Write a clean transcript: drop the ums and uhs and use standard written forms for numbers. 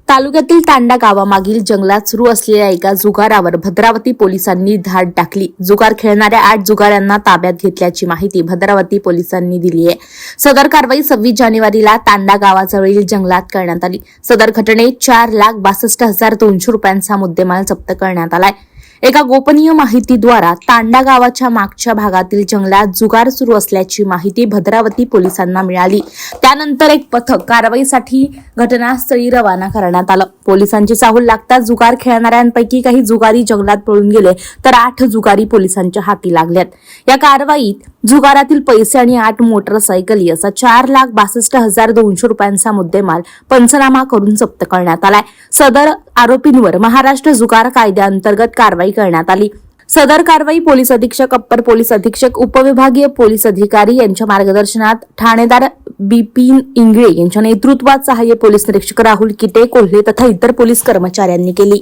तालुक्यातील तांडा गावामागील जंगलात सुरू असलेल्या एका जुगारावर भद्रावती पोलिसांनी धाड टाकली। जुगार खेळणाऱ्या 8 जुगाऱ्यांना ताब्यात घेतल्याची माहिती भद्रावती पोलिसांनी दिली आहे। सदर कारवाई 26 जानेवारीला तांडा गावाजवळील जंगलात करण्यात आली। सदर घटनेत 4,62,200 रुपयांचा मुद्देमाल जप्त करण्यात आलाय। एका गोपनीय माहितीद्वारा तांडा गावाच्या मागच्या भागातील जंगलात जुगार सुरू असल्याची माहिती भद्रावती पोलिसांना मिळाली। त्यानंतर एक पथक कारवाईसाठी घटनास्थळी रवाना करण्यात आलं। पोलिसांची चाहूल लागताच जुगार खेळणाऱ्यांपैकी काही जुगारी जंगलात पळून गेले, तर 8 जुगारी पोलिसांच्या हाती लागल्यात। या कारवाईत जुगारातील पैसे आणि 8 मोटरसायकली असा 4,62,200 रुपयांचा मुद्देमाल पंचनामा करून जप्त करण्यात आलाय। सदर आरोपींवर महाराष्ट्र जुगार कायद्याअंतर्गत कारवाई करण्यात आली। सदर कारवाई पोलीस अधीक्षक, अप्पर पोलीस अधीक्षक, उपविभागीय पोलीस अधिकारी यांच्या मार्गदर्शनात ठाणेदार बिपिन इंगळे यांच्या नेतृत्वात सहाय्यक पोलीस निरीक्षक राहुल किटे कोल्हे तथा इतर पोलीस कर्मचाऱ्यांनी केली।